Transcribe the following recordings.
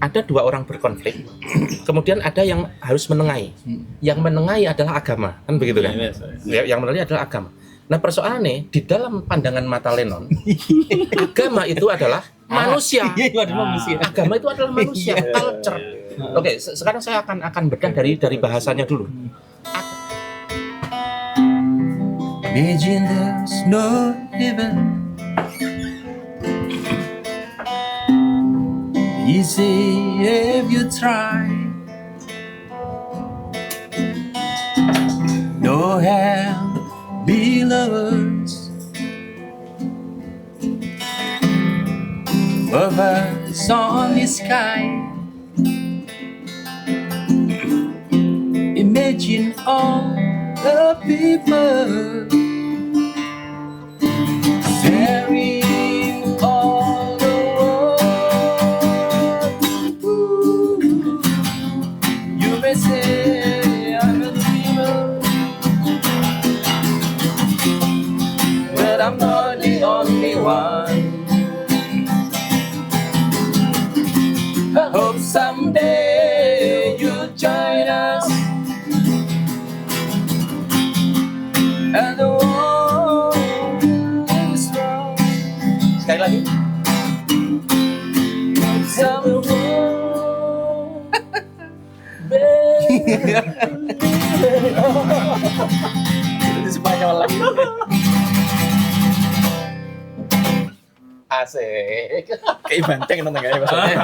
ada dua orang berkonflik, kemudian ada yang harus menengahi. Yang menengahi adalah agama, kan begitu kan? Yang menengahi adalah agama. Nah persoalannya di dalam pandangan mata Lennon, agama itu adalah manusia. Agama itu adalah manusia, culture. Oke, sekarang saya akan bedah dari bahasanya dulu. Imagine there's no heaven. Easy if you try. No hell below us. Over the sunny sky. Imagine all the people staring all the world. You may say I'm a dreamer, but I'm not the only one. I hope someday you'll join us. And the world is wrong. Sekali lagi. Itu Spanyol lagi. Asik. Kayak banteng nonton gak ya maksudnya?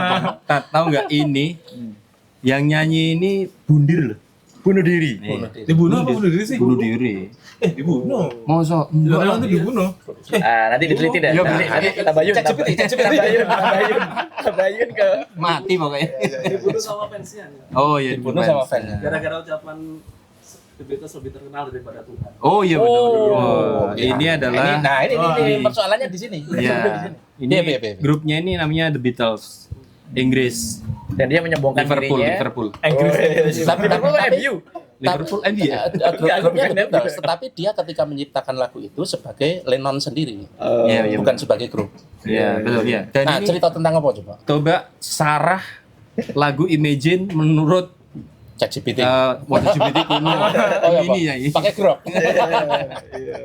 Tahu nggak ini yang nyanyi ini Bundir loh. Bunuh diri. Dibunuh apa bunuh diri sih? Bunuh diri. Dibunuh. Masa Jangan nanti dibunuh. Nanti diteliti dah. Iya, Nanti tabayun ke mati pokoknya. Dibunuh sama fansnya. Oh iya Dibunuh sama fans. Gara-gara ucapan The Beatles lebih terkenal daripada Tuhan. Oh iya betul. Oh, Ini ya. adalah Ini persoalannya di sini. ya. Ini Iya. grupnya ini namanya The Beatles. Inggris. dan dia menyombongkan dirinya. Liverpool. Tapi MU. Liverpool MU ya? Grupnya The Beatles, tetapi dia ketika menciptakan lagu itu sebagai Lennon sendiri, Iya, bukan sebagai grup. Iya, betul ya. Dan Nah, ini cerita tentang apa coba? coba sarah lagu Imagine menurut ChatGPT. LGBT kuno. iya, Ini Pak. ya. Pakai grok.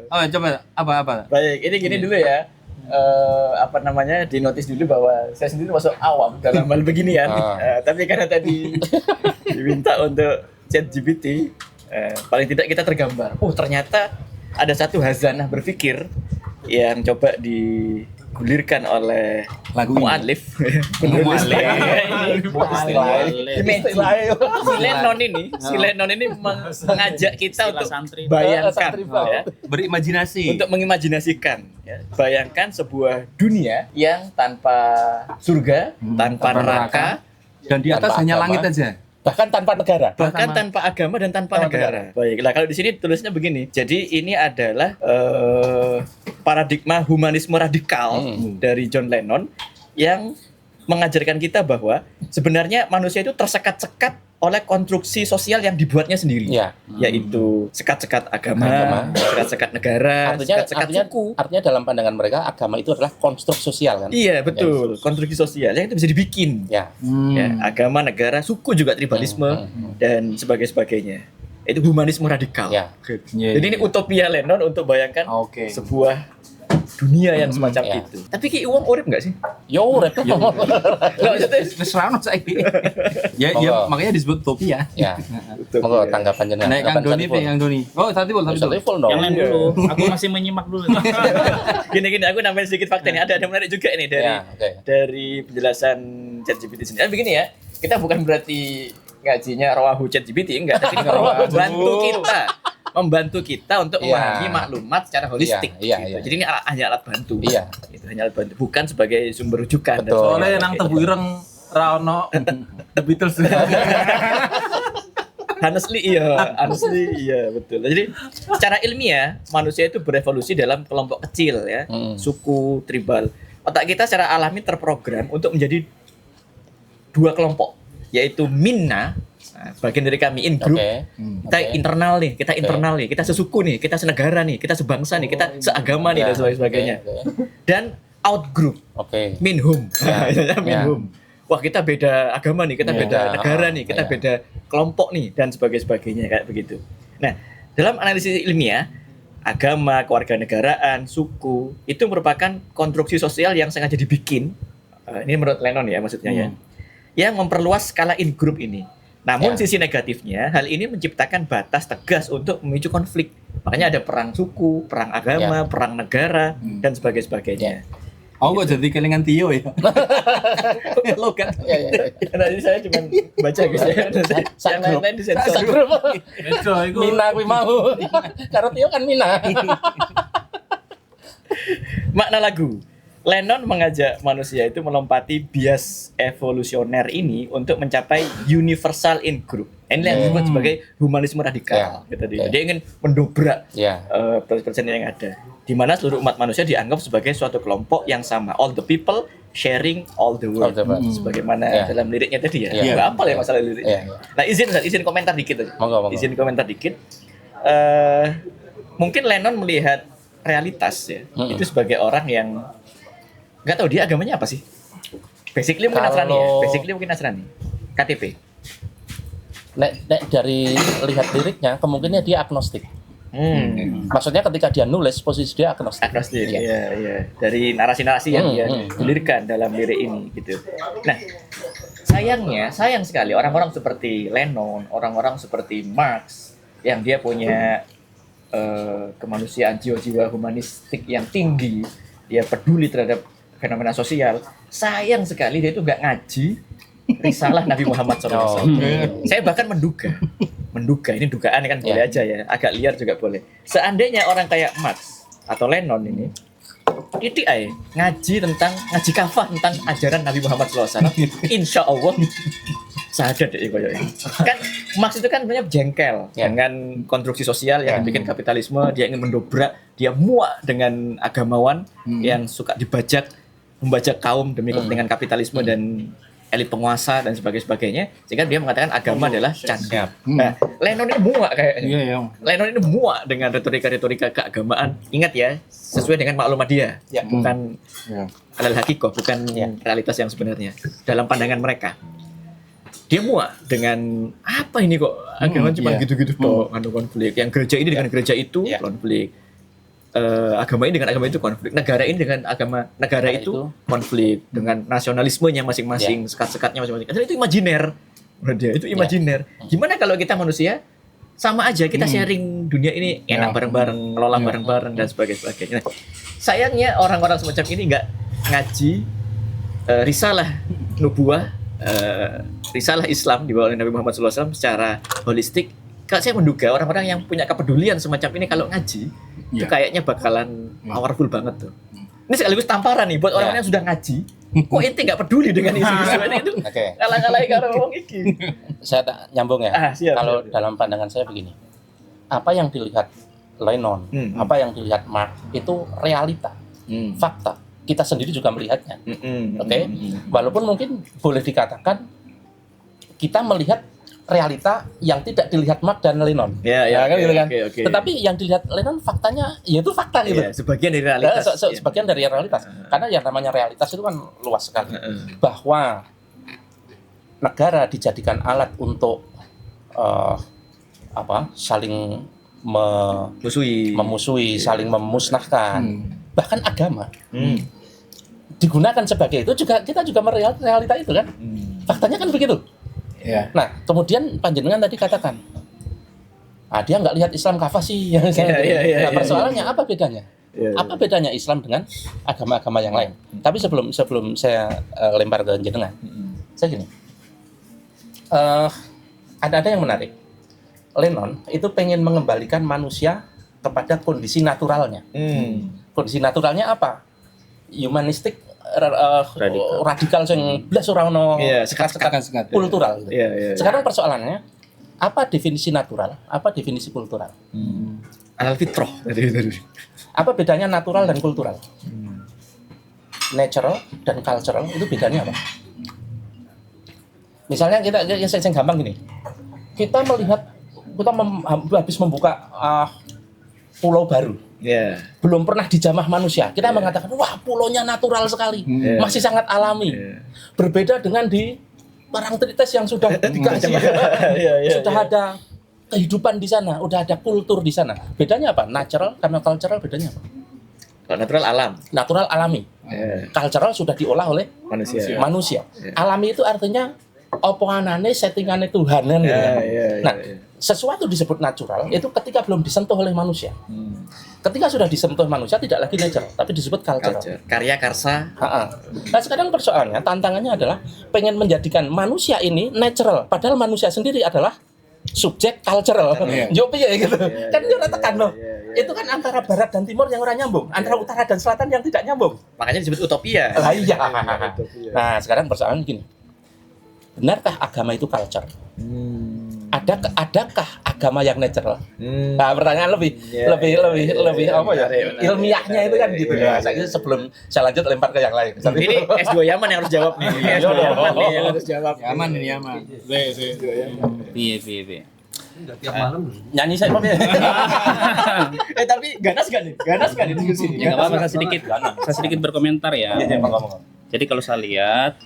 Oh, coba apa? Baik, ini gini dulu ya. Di notis dulu bahwa saya sendiri masuk awam dalam hal beginian. Tapi karena tadi diminta untuk ChatGPT, paling tidak kita tergambar. Oh, ternyata ada satu hazanah berpikir yang coba digulirkan oleh Lagu ini. mu'alif. Si Lennon ini mengajak kita untuk bayangkan, Santri, ya, Berimajinasi. untuk mengimajinasikan, ya. Bayangkan sebuah dunia yang tanpa surga, tanpa neraka, Dan di atas Tanpa hanya agama. langit aja. Bahkan tanpa negara. bahkan tanpa agama dan tanpa negara. Baiklah, kalau di sini tulisnya begini. Jadi ini adalah paradigma humanisme radikal dari John Lennon yang mengajarkan kita bahwa sebenarnya manusia itu tersekat-sekat oleh konstruksi sosial yang dibuatnya sendiri, Ya. yaitu sekat-sekat agama, sekat-sekat negara, sekat-sekat suku. Artinya dalam pandangan mereka agama itu adalah konstruk sosial kan? Iya, betul. Konstruksi sosial yang itu bisa dibikin. Ya. Ya, agama, negara, suku juga tribalisme dan sebagainya. Itu humanisme radikal. Ya. Jadi ini utopia Lennon untuk bayangkan Oke. sebuah dunia yang semacam Ya. itu. Tapi ki uang urip enggak sih? Yo, rep. Lah maksudnya Wis ra ono saiki. Ya, makanya disebut utopia. Ya. utopia. Monggo tanggapan jenengan. Nah, Kang Doni, Kang Doni. Oh, tadi boleh. Level dong. Yang lain dulu, aku masih menyimak dulu. Gini, aku nambahin sedikit fakta nih. Ada menarik juga ini dari Ya, oke. dari penjelasan ChatGPT sendiri. Begini ya, kita bukan berarti ngajinya rawahu ChatGPT, enggak, tapi ini membantu kita untuk Iya. memahami maklumat secara holistik. Iya, gitu. iya. Jadi ini hanya alat bantu. Iya. Itu hanya alat bantu, bukan sebagai sumber rujukan. Betul. Soalnya nang tebu ireng ra ono The Beatles. Honestly iya betul. Jadi secara ilmiah manusia itu berevolusi dalam kelompok kecil ya, suku, tribal. Otak kita secara alami terprogram untuk menjadi dua kelompok, yaitu minna, bagian dari kami in group. Oke. Kita internal nih, kita sesuku nih, kita senegara nih, kita sebangsa nih, kita seagama nih dan sebagainya. Oke. Dan out group, Oke. minhum. Ya. Minhum. wah kita beda agama nih, kita beda negara nih, kita Iya. beda kelompok nih dan sebagainya kayak begitu. Nah, dalam analisis ilmiah, agama, kewarganegaraan, suku itu merupakan konstruksi sosial yang sengaja dibikin. Ini menurut Lennon ya maksudnya ya, yang memperluas skala in group ini. Namun sisi negatifnya, hal ini menciptakan batas tegas untuk memicu konflik. Makanya ada perang suku, perang agama, perang negara, dan sebagainya. Aku kok jadi kelingan Tio ya. Lo kan? Iya. Nanti saya cuma baca guys ya. Yang lain-lain disensor. Sakgrup. Itu Mina kuwi mau. Karo Tio kan Mina. Makna lagu. Lennon mengajak manusia itu melompati bias evolusioner ini untuk mencapai universal in group. Ini yang disebut sebagai humanisme radikal. Gitu. Dia ingin mendobrak persen yang ada. Di mana seluruh umat manusia dianggap sebagai suatu kelompok yang sama. All the people sharing all the world. Sebagaimana dalam liriknya tadi ya. Nggak hafal ya masalah liriknya. Nah izin komentar dikit aja. Izin komentar dikit. Mungkin Lennon melihat realitas ya. Itu sebagai orang yang nggak tahu dia agamanya apa sih. Basically mungkin Nasrani. KTP. Nek dari lihat liriknya kemungkinannya dia agnostik. Maksudnya ketika dia nulis posisi dia agnostik. Iya. Dari narasi-narasi yang dia gulirkan dalam lirik ini gitu. Nah, sayang sekali orang-orang seperti Lennon, orang-orang seperti Marx yang dia punya kemanusiaan, jiwa-jiwa humanistik yang tinggi, dia peduli terhadap fenomena sosial. Sayang sekali dia itu nggak ngaji risalah Nabi Muhammad SAW. Saya bahkan menduga ini dugaan kan boleh aja ya, agak liar juga boleh. Seandainya orang kayak Marx atau Lennon ini ngaji kafah tentang ajaran Nabi Muhammad SAW, insya Allah sadar deh koyoke. Kan Marx itu kan sebenarnya jengkel dengan konstruksi sosial yang bikin kapitalisme, dia ingin mendobrak, dia muak dengan agamawan yang suka membajak kaum demi kepentingan kapitalisme dan elit penguasa dan sebagainya, sehingga dia mengatakan agama adalah candu. Nah, Lennon ini muak kayaknya. Lennon ini muak dengan retorika keagamaan. Ingat ya, sesuai dengan maklumat dia, bukan alal hakikoh, bukan realitas yang sebenarnya. Dalam pandangan mereka, dia muak dengan apa ini kok agama cuma gitu-gitu toh, anu konflik. Yang gereja ini dengan gereja itu konflik. Agama ini dengan agama itu konflik, negara ini dengan negara itu konflik, dengan nasionalismenya masing-masing, sekat-sekatnya masing-masing. Itu imajiner, menurut dia itu imajiner. Gimana kalau kita manusia sama aja, kita sharing dunia ini enak bareng-bareng, ngelola bareng-bareng dan sebagainya. Nah, sayangnya orang-orang semacam ini nggak ngaji risalah nubuah, risalah Islam dibawa oleh Nabi Muhammad SAW secara holistik. Kalau saya menduga orang-orang yang punya kepedulian semacam ini kalau ngaji itu kayaknya bakalan powerful banget tuh. Ini sekaligus tamparan nih buat orang-orang yang sudah ngaji. Kok ente nggak peduli dengan isu-isu ini itu? Ngalah-ngalahi karo wong iki. Saya tak nyambung ya. Kalau dalam pandangan saya begini, apa yang dilihat Lennon, apa yang dilihat Marx itu realita, fakta. Kita sendiri juga melihatnya. Walaupun mungkin boleh dikatakan kita melihat realita yang tidak dilihat Marx dan Lennon. Kan gitu kan. Tetapi yang dilihat Lennon faktanya ya itu fakta gitu. Sebagian dari realitas. Sebagian dari realitas. Karena yang namanya realitas itu kan luas sekali. Bahwa negara dijadikan alat untuk saling memusuhi, saling memusnahkan. Bahkan agama digunakan sebagai itu juga, kita juga melihat realita itu kan. Faktanya kan begitu. Nah, kemudian panjenengan tadi katakan, dia nggak lihat Islam kafah sih. Nah, persoalannya apa bedanya? Apa bedanya Islam dengan agama-agama yang lain? Tapi sebelum saya lempar ke jenengan, saya gini, ada yang menarik. Lennon itu pengen mengembalikan manusia kepada kondisi naturalnya. Kondisi naturalnya apa? Humanistik, radikal yang belas ora ono sekat-sekat kultural gitu. Sekarang persoalannya apa definisi natural, apa definisi kultural? Alal fitrah. Apa bedanya natural dan kultural? Natural dan cultural itu bedanya apa? Misalnya kita yang gampang gini. Kita habis membuka pulau baru. Belum pernah dijamah manusia. Kita mengatakan, wah pulaunya natural sekali, masih sangat alami. Berbeda dengan di Parangtritis yang sudah dikasih, sudah ada kehidupan di sana, udah ada kultur di sana. Bedanya apa? Natural karena cultural bedanya apa? Kalau natural alam. Natural alami. Cultural sudah diolah oleh manusia. Alami itu artinya oponganane settingane Tuhanan gitu kan. Nah, sesuatu disebut natural itu ketika belum disentuh oleh manusia. Ketika sudah disentuh manusia tidak lagi natural, tapi disebut cultural. Karya karsa. Nah, sekarang persoalannya, tantangannya adalah pengen menjadikan manusia ini natural, padahal manusia sendiri adalah subjek cultural. Yo piye gitu. Kan yo tekan loh. Itu kan antara barat dan timur yang ora nyambung, antara utara dan selatan yang tidak nyambung. Makanya disebut utopia. Lah iya. Nah, sekarang persoalan gini. Benarkah agama itu culture? Adakah agama yang natural? Nah, pertanyaan lebih apa ya? Ilmiahnya itu kan gitu ya. Saya sebelum saya lanjut lempar ke yang lain. Ini S2 Yaman yang harus jawab nih. S2 Yaman nih yang harus jawab. Yaman ini Yaman. Piye. Tiap malam. Nyanyi saya Pak. Tapi ganas gak nih diskusi ini? Ya nggak apa-apa, saya sedikit berkomentar ya. Jadi kalau saya lihat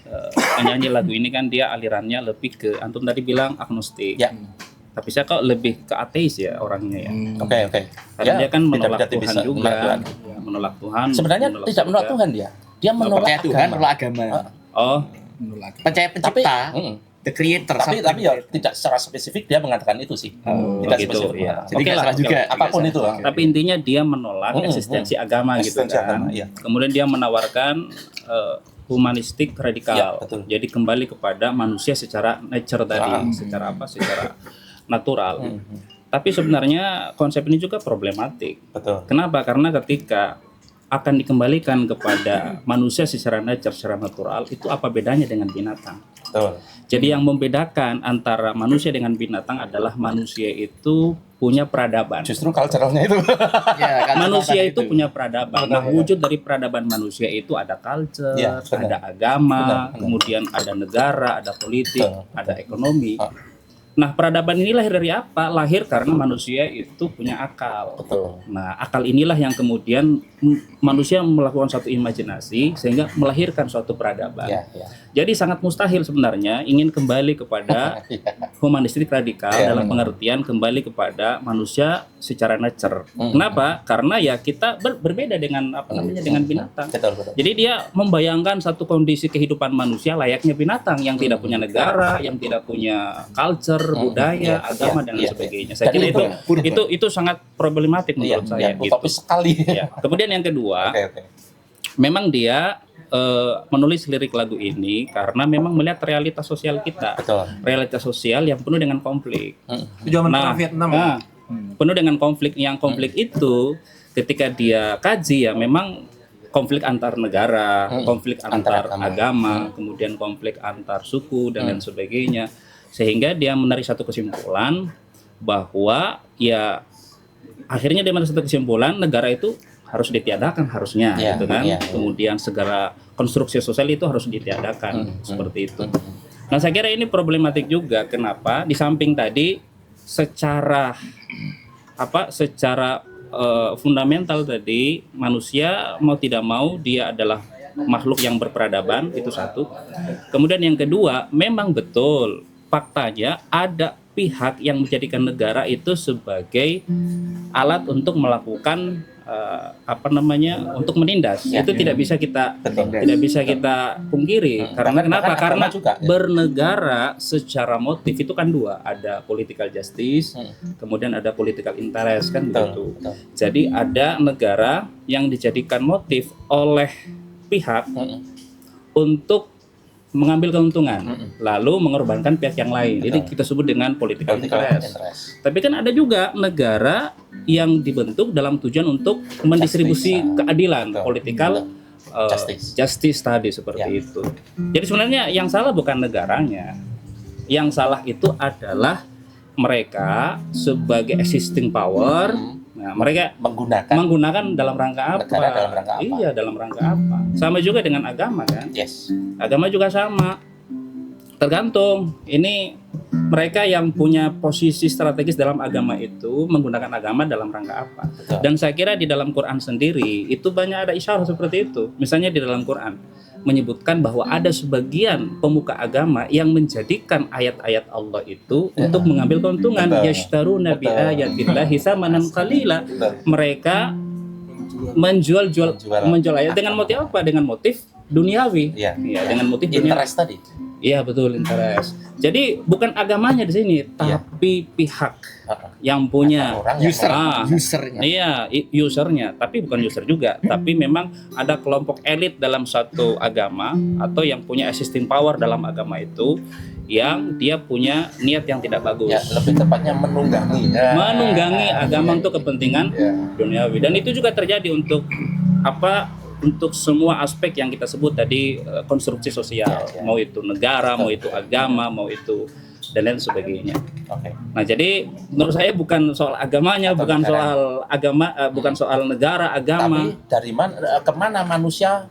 penyanyi lagu ini kan dia alirannya lebih ke, antum tadi bilang agnostik. Ya. Tapi saya kok lebih ke ateis ya orangnya ya. Oke. Karena Ya, dia kan menolak tidak Tuhan bisa juga. Tuhan. Ya, menolak Tuhan. Sebenarnya tidak menolak surga. Tuhan dia. Dia menolak Percaya Tuhan, menolak agama. Oh, Percaya pencipta, the creator. Tapi ya tidak secara spesifik dia mengatakan itu sih. Tidak begitu spesifik. ya. Jadi nggak salah juga. Apapun itu. Tapi intinya dia menolak eksistensi agama gitu Eksistensi kan. agama, iya. Kemudian dia menawarkan humanistik radikal. Ya, betul. Jadi kembali kepada manusia secara nature tadi, secara apa? Secara natural. Tapi sebenarnya konsep ini juga problematik. Betul. Kenapa? Karena ketika akan dikembalikan kepada manusia secara nature, secara natural, itu apa bedanya dengan binatang? Betul. Jadi yang membedakan antara manusia dengan binatang adalah manusia itu punya peradaban. Justru culturalnya itu. Ya, kan Manusia tadi itu punya peradaban. Nah, wujud dari peradaban manusia itu ada culture, Ya, benar. ada agama, Benar. kemudian ada negara, ada politik, Betul. ada ekonomi. Nah, peradaban ini lahir dari apa? Lahir karena manusia itu punya akal. Betul. Nah, akal inilah yang kemudian manusia melakukan suatu imajinasi sehingga melahirkan suatu peradaban. Ya. Jadi sangat mustahil sebenarnya ingin kembali kepada humanistik radikal Ya, dalam benar. pengertian kembali kepada manusia secara nature. Kenapa? Karena ya kita berbeda dengan apa namanya dengan binatang. Betul. Jadi dia membayangkan satu kondisi kehidupan manusia layaknya binatang yang tidak punya negara, yang tidak punya culture, budaya, agama dan lain sebagainya. Saya Dan kira itu sangat problematik menurut saya. Gitu. Utopis sekali. Ya. Kemudian yang kedua, Oke. memang dia menulis lirik lagu ini karena memang melihat realitas sosial kita, Betul. realitas sosial yang penuh dengan konflik. Itu zaman perang Vietnam. Nah, penuh dengan konflik. Yang konflik itu ketika dia kaji ya memang konflik antar negara, konflik antar agama, kemudian konflik antar suku dan lain sebagainya. Sehingga dia menarik satu kesimpulan bahwa ya akhirnya dia menarik satu kesimpulan negara itu harus ditiadakan harusnya gitu kan. Kemudian segala konstruksi sosial itu harus ditiadakan seperti itu. Nah, saya kira ini problematik juga. Kenapa? Di samping tadi secara fundamental tadi manusia mau tidak mau dia adalah makhluk yang berperadaban, itu satu. Kemudian yang kedua, memang betul faktanya ada pihak yang menjadikan negara itu sebagai alat untuk melakukan untuk menindas. Itu tidak bisa kita pungkiri. Karena kenapa? Karena juga, ya. bernegara secara motif itu kan dua, ada political justice, kemudian ada political interest kan begitu. Jadi ada negara yang dijadikan motif oleh pihak untuk mengambil keuntungan, lalu mengorbankan pihak yang lain. Jadi kita sebut dengan political interest. Tapi kan ada juga negara yang dibentuk dalam tujuan untuk mendistribusi keadilan, political justice tadi seperti itu. Jadi sebenarnya yang salah bukan negaranya, yang salah itu adalah mereka sebagai existing power. Nah, mereka menggunakan dalam rangka apa? Negara dalam rangka apa? Iya, dalam rangka apa? Sama juga dengan agama kan? Yes. Agama juga sama. Tergantung. Ini mereka yang punya posisi strategis dalam agama itu menggunakan agama dalam rangka apa. Betul. Dan saya kira di dalam Quran sendiri itu banyak ada isyarat seperti itu. Misalnya di dalam Quran menyebutkan bahwa ada sebagian pemuka agama yang menjadikan ayat-ayat Allah itu untuk mengambil keuntungan. Betul. Yashtaruna bi Betul. ayatillahi tsamanan qalila. Mereka menjual ayat dengan motif apa? Dengan motif duniawi. Iya. Ya, dengan motif duniawi. Interest tadi. Iya betul, interest. Jadi bukan agamanya di sini, tapi pihak yang punya Orang yang usernya. Iya, usernya, tapi bukan user juga, tapi memang ada kelompok elit dalam satu agama atau yang punya existing power dalam agama itu yang dia punya niat yang tidak bagus. Ya, lebih tepatnya menunggangi. Menunggangi agama untuk kepentingan duniawi. Dan itu juga terjadi untuk untuk semua aspek yang kita sebut tadi, konstruksi sosial, mau itu negara, mau itu agama, mau itu dan lain sebagainya. Oke. Nah, jadi menurut saya bukan soal agamanya, Atau bukan negara. soal agama, bukan soal negara, agama. Tapi dari mana kemana manusia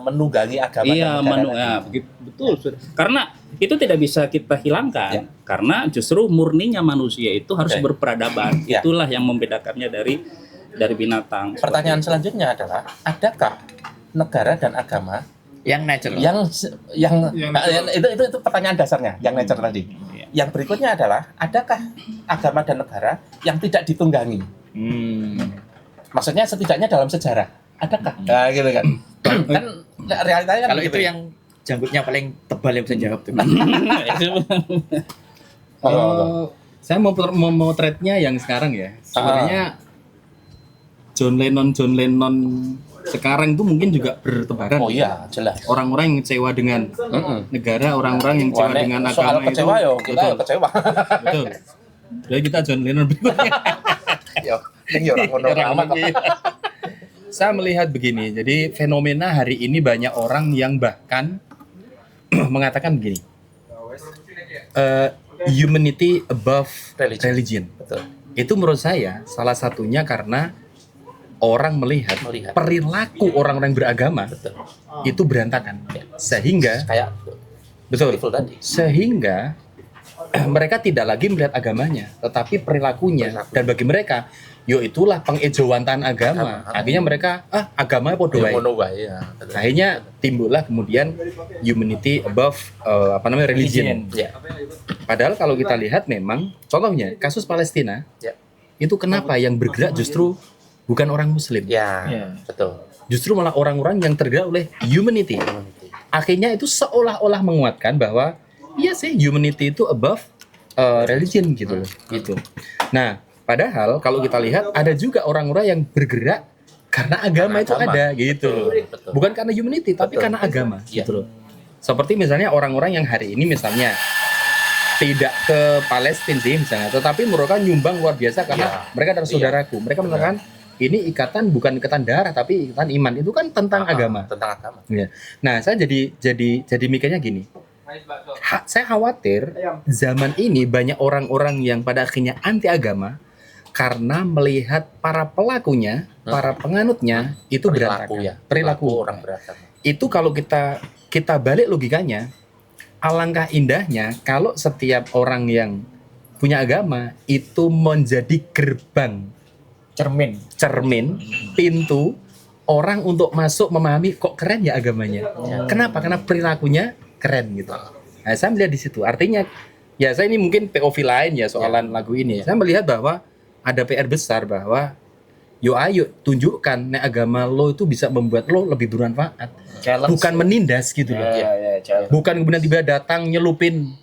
menunggangi agama Iya, dan negara tadi? betul. Karena itu tidak bisa kita hilangkan, karena justru murninya manusia itu harus berperadaban. Ya. Itulah yang membedakannya dari binatang. Pertanyaan selanjutnya adalah, adakah negara dan agama Yang natural. itu pertanyaan dasarnya, yang natural tadi. Yang berikutnya adalah, adakah agama dan negara yang tidak ditunggangi? Maksudnya setidaknya dalam sejarah, adakah? Nah, gitu kan. Kan realitanya kan Kalau gitu. itu yang janggutnya paling tebal yang bisa jawab tuh. Saya mau memotretnya yang sekarang ya. Sebenarnya John Lennon sekarang itu mungkin juga bertebaran. Oh iya, jelas. Orang-orang yang kecewa dengan negara, orang-orang yang kecewa dengan soal agama kecewa itu. yo, kita yo kecewa. Betul. Jadi kita John Lennon berikutnya. Yo, ning yo orang amat kok. Saya melihat begini, jadi fenomena hari ini banyak orang yang bahkan mengatakan begini, humanity above religion. Betul. Itu menurut saya salah satunya karena orang melihat perilaku orang-orang beragama itu berantakan, sehingga Kayak betul, tadi. sehingga mereka tidak lagi melihat agamanya, tetapi perilakunya. Dan bagi mereka, yo itulah pengejawantahan agama. Akhirnya mereka agamanya podo wae. Akhirnya timbullah kemudian humanity above religion. Ya. Padahal kalau kita lihat memang contohnya kasus Palestina, itu kenapa yang bergerak justru bukan orang Muslim, Ya, betul. justru malah orang-orang yang tergerak oleh humanity. Akhirnya itu seolah-olah menguatkan bahwa iya sih humanity itu above religion gitu loh. Gitu. Nah, padahal kalau kita lihat ada juga orang-orang yang bergerak karena agama itu ada gitu loh. Betul. Bukan karena humanity tapi karena agama gitu loh. Seperti misalnya orang-orang yang hari ini misalnya tidak ke Palestina sih misalnya, tetapi mereka nyumbang luar biasa karena mereka adalah saudaraku. Mereka mengatakan ini ikatan bukan ikatan darah tapi ikatan iman. Itu kan tentang agama. Tentang agama. Ya. Nah, saya jadi mikirnya gini. Saya khawatir zaman ini banyak orang-orang yang pada akhirnya anti agama karena melihat para pelakunya, para penganutnya itu berantakan. Perilaku orang beragama. Itu kalau kita balik logikanya, alangkah indahnya kalau setiap orang yang punya agama itu menjadi gerbang, cermin, pintu orang untuk masuk memahami kok keren ya agamanya. Kenapa? Karena perilakunya keren gitu. Nah, saya melihat di situ. Artinya, ya saya ini mungkin POV lain ya soalan lagu ini. Saya melihat bahwa ada PR besar bahwa ayo tunjukkan nek agama lo itu bisa membuat lo lebih bermanfaat. Bukan menindas gitu loh. Bukan kemudian tiba datang nyelupin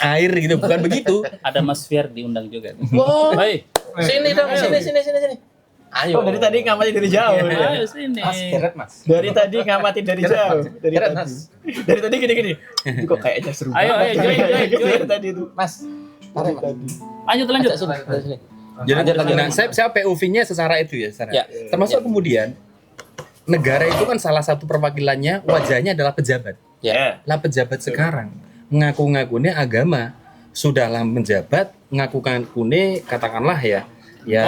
air gitu, bukan begitu. Ada Mas Fier diundang juga. Wow. Hai. Sini dong, sini. Ayo. Dari tadi ngamati dari jauh. Ayo sini. Mas. Dari tadi ngamati dari jauh. Dari tadi gini. Ini kok kayaknya seru. Ayo, join. Dari tadi itu. Mas. Tarik, Mas. Lanjut. Sini. Jadi, nah, saya POV-nya secara itu ya, secara. Termasuk kemudian negara itu kan salah satu perwakilannya wajahnya adalah pejabat. Ya. Lah pejabat sekarang ngaku-ngakunya agama, sudahlah menjabat ngaku-ngakunya katakanlah ya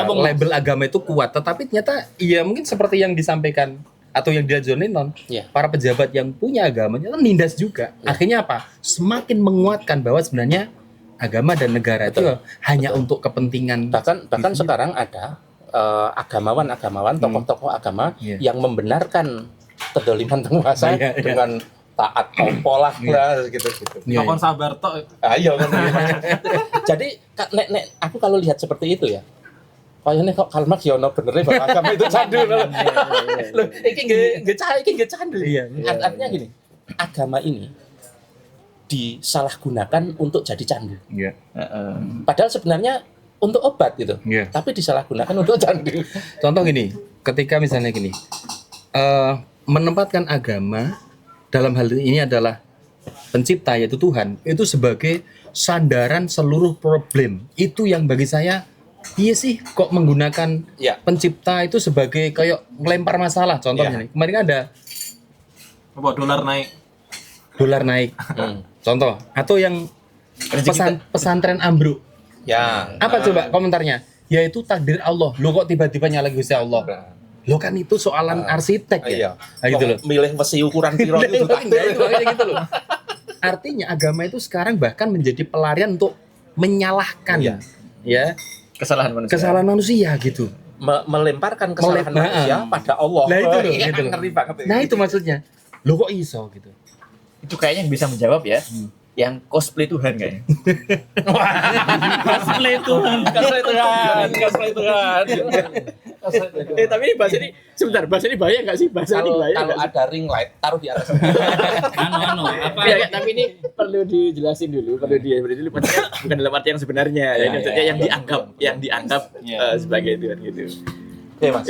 label agama itu kuat, tetapi ternyata iya mungkin seperti yang disampaikan atau yang John Lennon, para pejabat yang punya agamanya kan nindas juga. Akhirnya apa? Semakin menguatkan bahwa sebenarnya agama dan negara itu hanya untuk kepentingan Bahkan sekarang ada agamawan-agamawan, tokoh-tokoh agama yang membenarkan kedoliman penguasa dengan taat opo lah gitu. Makan sabar tok. Ayo kan. Jadi nek aku kalau lihat seperti itu ya. Kayaknya kok Karl Marx ya ono bener bahwa agama itu candu. Loh, iki nggih candu. Artinya gini, agama ini disalahgunakan untuk jadi candu. Padahal sebenarnya untuk obat gitu. Tapi disalahgunakan untuk candu. Contoh gini, ketika misalnya gini, menempatkan agama dalam hal ini adalah pencipta yaitu Tuhan, itu sebagai sandaran seluruh problem. Itu yang bagi saya, iya sih kok menggunakan pencipta itu sebagai kayak melempar masalah. Contohnya nih, kemarin ada Apa dolar naik. Contoh, atau yang pesantren ambruk. Ya. Apa coba komentarnya? Yaitu takdir Allah. Lo kok tiba-tiba nyala Gusti Allah? Lo kan itu soalan arsitek ya. Nah, gitu loh. Milih besi ukuran piro itu Kayak gitu loh. Artinya agama itu sekarang bahkan menjadi pelarian untuk menyalahkan ya kesalahan manusia gitu. Melemparkan kesalahan manusia pada Allah. Nah itu loh, gitu loh. Ngeri banget. Nah itu maksudnya. Lo kok iso gitu. Itu kayaknya yang bisa menjawab ya. Yang cosplay Tuhan kayaknya. Cosplay Tuhan. Tapi ini bahasa ini sebentar, bahasa ini bahaya nggak sih? Bahasa ini bahaya. Kalau nggak sih? ada ring light taruh di atas. Apa? Ya, tapi ini perlu dijelasin dulu, perlu diberitahu dulu. Maksudnya bukan dalam arti yang sebenarnya, ya, maksudnya yang dianggap sebagai Tuhan gitu. Oke Mas.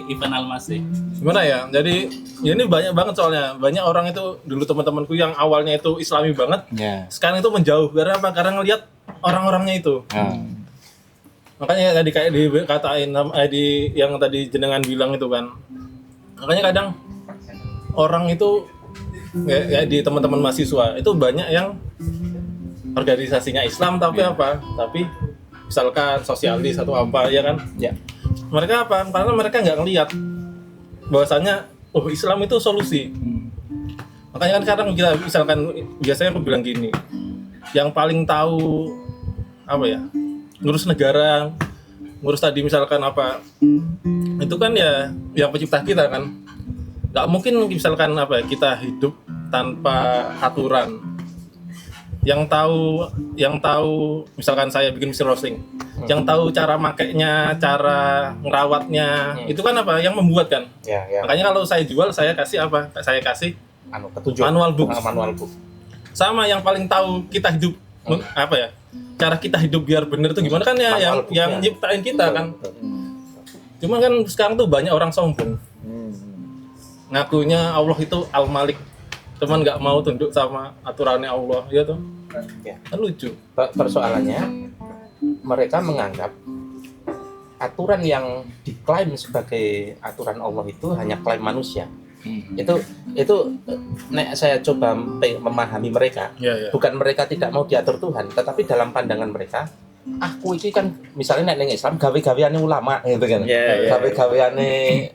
Ivan Almasih. Gimana ya? Jadi ya ini banyak banget soalnya. Banyak orang itu dulu teman-temanku yang awalnya itu Islami banget, sekarang itu menjauh. Karena apa? Karena ngelihat orang-orangnya itu. Makanya tadi kayak dikatain yang tadi jenengan bilang itu kan. Makanya kadang orang itu ya di teman-teman mahasiswa itu banyak yang organisasinya Islam tapi apa? Tapi misalkan sosialis atau apa ya kan? Ya. Mereka apa? Karena mereka nggak ngelihat bahwasanya Islam itu solusi. Makanya kan sekarang kita misalkan biasanya aku bilang gini, yang paling tahu apa ya, ngurus negara, ngurus tadi misalkan apa, itu kan ya yang pencipta kita kan. Nggak mungkin misalkan apa kita hidup tanpa aturan. Yang tahu misalkan saya bikin mesin roasting, yang tahu cara makainya, cara ngerawatnya, itu kan apa yang membuat kan. Makanya kalau saya jual, saya kasih apa? Saya kasih manual book. Sama yang paling tahu kita hidup apa ya? Cara kita hidup biar benar itu gimana kan ya yang nyiptain kita kan. Cuma kan sekarang tuh banyak orang sombong. Ngakunya Allah itu Al-Malik, cuman nggak mau tunduk sama aturannya Allah, ya tuh. Kan lucu. Persoalannya mereka menganggap aturan yang diklaim sebagai aturan Allah itu hanya klaim manusia. Itu nek saya coba memahami mereka, bukan mereka tidak mau diatur Tuhan, tetapi dalam pandangan mereka, aku ini kan misalnya nek Islam gawe-gaweane ulama gitu kan. Gawe-gaweane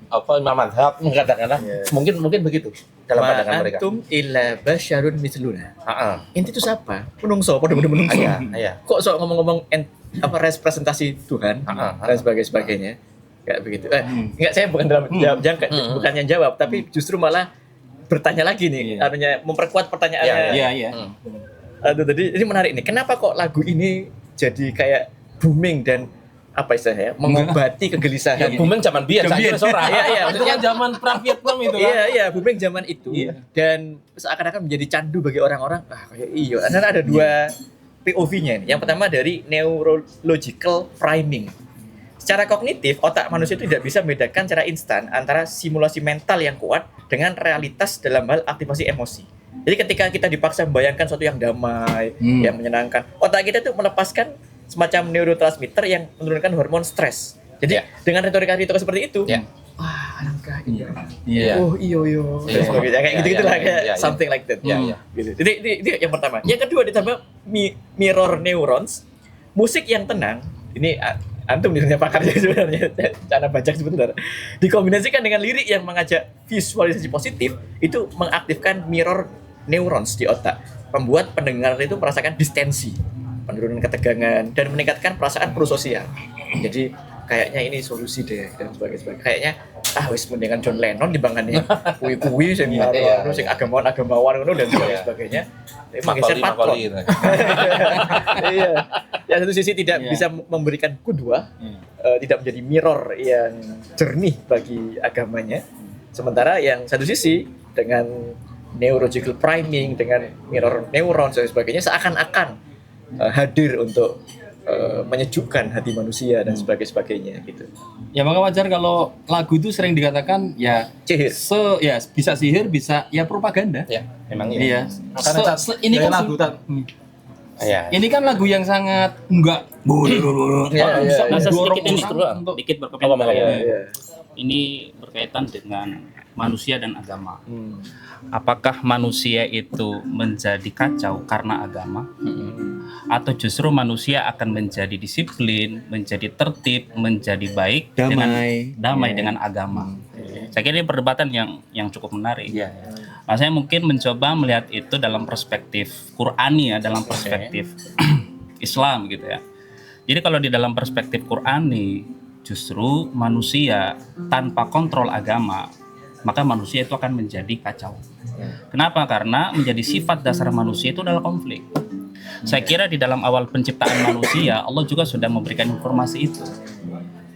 apa imam mazhab katakanlah. Mungkin begitu dalam pandangan mereka. Antum illa basyarun misluna. Inti itu siapa? Menungso, padha menungso. Iya. Kok sok ngomong-ngomong apa representasi Tuhan dan sebagainya. Kayak begitu. Enggak, saya bukan dalam jangka, bukannya jawab, tapi justru malah bertanya lagi nih, artinya memperkuat pertanyaannya. Aduh, tadi ini menarik nih. Kenapa kok lagu ini jadi kayak booming dan apa istilahnya? Mengobati kegelisahan. Ya, booming zaman biyen saya ora. Iya, Itu kan zaman perang Vietnam itu kan. Iya, booming zaman itu. Dan seakan-akan menjadi candu bagi orang-orang. Kayak iya. Karena ada dua POV-nya nih. Yang pertama dari neurological priming. Secara kognitif, otak manusia itu tidak bisa membedakan secara instan antara simulasi mental yang kuat dengan realitas dalam hal aktivasi emosi. Jadi ketika kita dipaksa membayangkan sesuatu yang damai, yang menyenangkan, otak kita itu melepaskan semacam neurotransmitter yang menurunkan hormon stres. Jadi dengan retorika-retorika seperti itu, wah alangkah indah. Oh iyo. Kayak gitu-gitulah kayak something like that. Gitu. Jadi itu yang pertama. Yang kedua ditambah mirror neurons, musik yang tenang. Ini antum nih pakarnya sebenarnya, cara baca sebentar. Dikombinasikan dengan lirik yang mengajak visualisasi positif, itu mengaktifkan mirror neurons di otak, membuat pendengar itu merasakan distensi. penurunan ketegangan dan meningkatkan perasaan prososial. Jadi kayaknya ini solusi deh dan sebagainya. Kayaknya wis mendingan John Lennon dibandingkan kuwi-kuwi sing karo sing agamawan ngono dan sebagainya. Emang geser patron. Iya. Ya satu sisi tidak bisa memberikan kudua, tidak menjadi mirror yang jernih bagi agamanya. Sementara yang satu sisi dengan neurological priming, dengan mirror neuron dan sebagainya seakan-akan hadir untuk menyejukkan hati manusia dan sebagainya gitu. Ya maka wajar kalau lagu itu sering dikatakan ya Sihir. ya bisa sihir, bisa ya propaganda. Ya, memang Iya. Karena Ini kan lagu ya. ini kan lagu yang sangat enggak Iya, iya, Nah, iya. saya dorong sedikit ini, justru untuk sedikit berkomentar ya. Iya. Ini berkaitan dengan manusia dan agama. Apakah manusia itu menjadi kacau karena agama? Atau justru manusia akan menjadi disiplin, menjadi tertib, menjadi baik, damai dengan agama? Saya kira ini perdebatan yang cukup menarik. Nah, saya mungkin mencoba melihat itu dalam perspektif Qur'ani ya, dalam perspektif Islam gitu ya. Jadi kalau di dalam perspektif Qur'ani, justru manusia tanpa kontrol agama, maka manusia itu akan menjadi kacau. Kenapa? Karena menjadi sifat dasar manusia itu adalah konflik. Saya kira di dalam awal penciptaan manusia, Allah juga sudah memberikan informasi itu.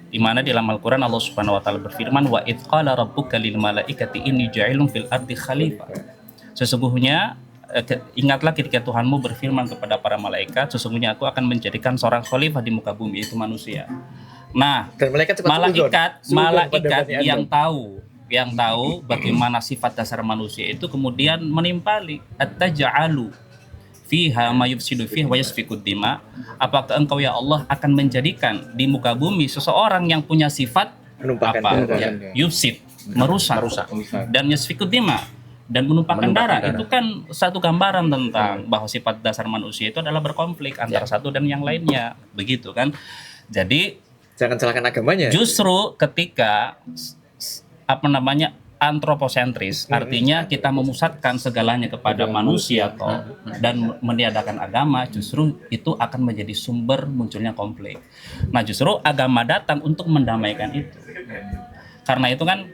Di mana di dalam Al-Qur'an Allah Subhanahu wa taala berfirman, wa idz qala rabbuka lil malaikati inni ja'ilun fil ardi khalifah. Sesungguhnya ingatlah ketika Tuhanmu berfirman kepada para malaikat, sesungguhnya aku akan menjadikan seorang khalifah di muka bumi, itu manusia. Nah, Dan malaikat yang tahu bagaimana sifat dasar manusia itu kemudian menimpali ataja'alu fiha ma yufsidu fiha wa yasfikud dima. Apakah engkau ya Allah akan menjadikan di muka bumi seseorang yang punya sifat menumpahkan ya, yufsid, merusak dan yasfikud dima dan menumpahkan darah. Itu kan satu gambaran tentang bahwa sifat dasar manusia itu adalah berkonflik antara satu dan yang lainnya, begitu kan. Jadi jangan salahkan agamanya. Justru ketika antroposentris, artinya kita memusatkan segalanya kepada manusia dan meniadakan agama, justru itu akan menjadi sumber munculnya konflik. Nah, justru agama datang untuk mendamaikan itu. Karena itu kan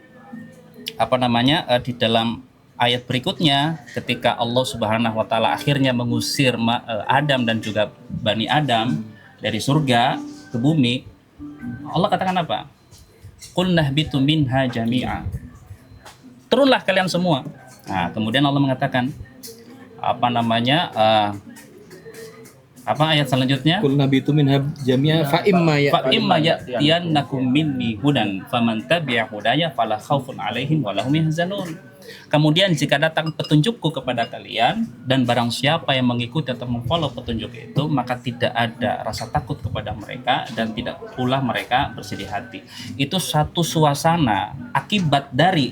di dalam ayat berikutnya ketika Allah Subhanahu wa taala akhirnya mengusir Adam dan juga Bani Adam dari surga ke bumi, Allah katakan apa? Qul nahbitu minha jami'a. Turunlah kalian semua. Nah, kemudian Allah mengatakan ayat selanjutnya? Qul nahbitu minha jami'a fa imma ya'tiyannakum minni hudan faman tabi'a hudaya fala khaufun 'alaihim wa lahum yahzanun. Kemudian jika datang petunjukku kepada kalian dan barang siapa yang mengikuti atau memfollow petunjuk itu, maka tidak ada rasa takut kepada mereka dan tidak pula mereka bersedih hati. Itu satu suasana akibat dari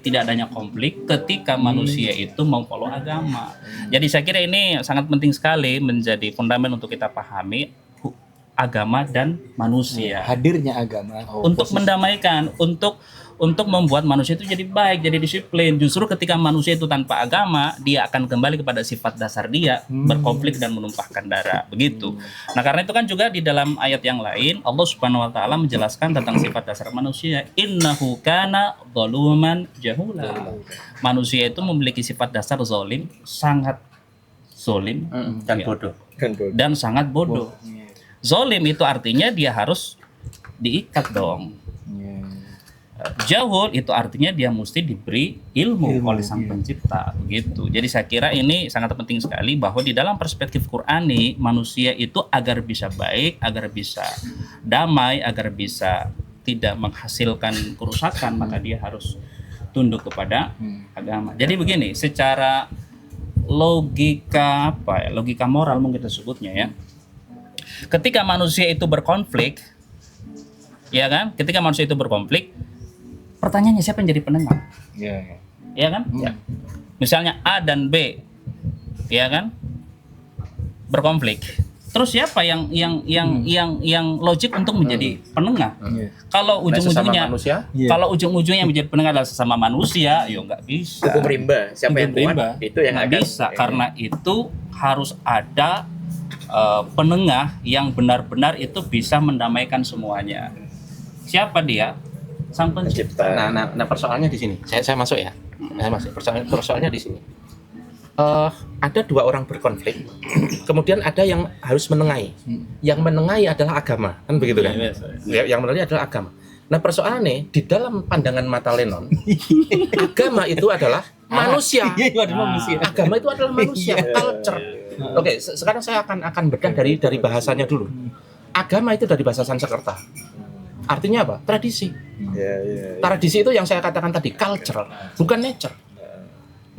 tidak adanya konflik ketika manusia itu memfollow agama. Jadi saya kira ini sangat penting sekali menjadi fundament untuk kita pahami agama dan manusia. Hadirnya agama Untuk mendamaikan, untuk membuat manusia itu jadi baik, jadi disiplin. Justru ketika manusia itu tanpa agama, dia akan kembali kepada sifat dasar dia, berkonflik dan menumpahkan darah. Begitu. Nah, karena itu kan juga di dalam ayat yang lain, Allah Subhanahu wa taala menjelaskan tentang sifat dasar manusia. Innahu kana zaluman jahula. Manusia itu memiliki sifat dasar zalim, sangat zalim Dan bodoh. dan sangat bodoh. Zalim itu artinya dia harus diikat dong. Jahul itu artinya dia mesti diberi ilmu oleh sang pencipta, begitu. Jadi saya kira ini sangat penting sekali bahwa di dalam perspektif Qur'ani manusia itu agar bisa baik, agar bisa damai, agar bisa tidak menghasilkan kerusakan, maka dia harus tunduk kepada agama. Jadi begini, secara logika logika moral mungkin kita sebutnya ya. Ketika manusia itu berkonflik, ya kan? Ketika manusia itu berkonflik, pertanyaannya siapa yang jadi penengah? Ya kan? Ya. Misalnya A dan B, ya kan? Berkonflik. Terus siapa yang logik untuk menjadi penengah? Kalau ujung-ujungnya menjadi penengah adalah sesama manusia, ya nggak bisa. Hukum rimba, siapa yang kuat itu yang nggak akan bisa. Karena itu harus ada penengah yang benar-benar itu bisa mendamaikan semuanya. Siapa dia? Sang Pencipta. Nah, persoalannya di sini. Saya masuk ya. Saya masuk. Persoalannya di sini. Ada dua orang berkonflik, kemudian ada yang harus menengahi. Yang menengahi adalah agama, kan begitu kan? Yang menengahi adalah agama. Nah, persoalannya di dalam pandangan mata Lennon, agama itu adalah manusia. Agama itu adalah manusia, culture. Oke, sekarang saya akan bedah dari bahasanya dulu. Agama itu dari bahasa Sanskerta. Artinya apa? Tradisi. Tradisi itu yang saya katakan tadi, culture, bukan nature.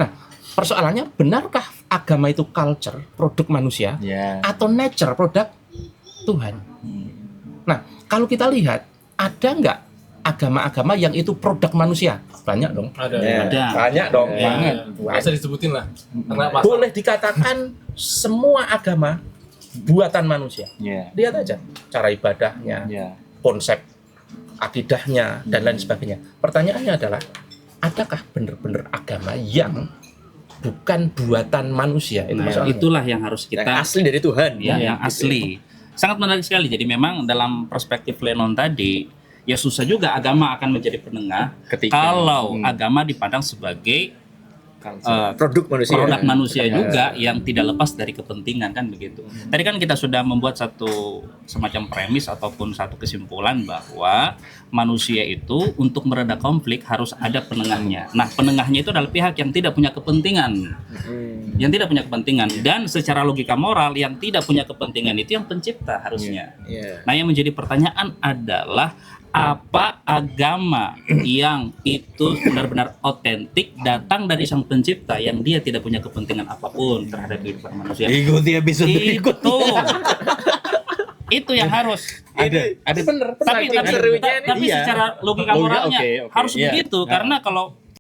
Nah, persoalannya, benarkah agama itu culture, produk manusia, atau nature, produk Tuhan? Nah, kalau kita lihat, ada nggak agama-agama yang itu produk manusia? Banyak dong. Ada. Banyak dong. Banget. Bisa disebutin lah. Boleh dikatakan semua agama buatan manusia. Lihat aja cara ibadahnya, konsep akidahnya, dan lain sebagainya. Pertanyaannya adalah, adakah benar-benar agama yang bukan buatan manusia? Itulah yang harus kita yang asli dari Tuhan. Ya, yang asli. Sangat menarik sekali. Jadi memang dalam perspektif Lennon tadi, ya susah juga agama akan menjadi penengah kalau agama dipandang sebagai produk manusia juga yang tidak lepas dari kepentingan, kan begitu. Tadi kan kita sudah membuat satu semacam premis ataupun satu kesimpulan bahwa manusia itu untuk mereda konflik harus ada penengahnya. Nah, penengahnya itu adalah pihak yang tidak punya kepentingan. Yang tidak punya kepentingan, dan secara logika moral yang tidak punya kepentingan itu yang pencipta harusnya. Nah, yang menjadi pertanyaan adalah, apa agama yang itu benar-benar otentik datang dari sang pencipta yang dia tidak punya kepentingan apapun terhadap kehidupan manusia? Ikuti episode berikutnya. Itu yang harus ada bener. Tapi secara logika moralnya harus begitu, karena kalau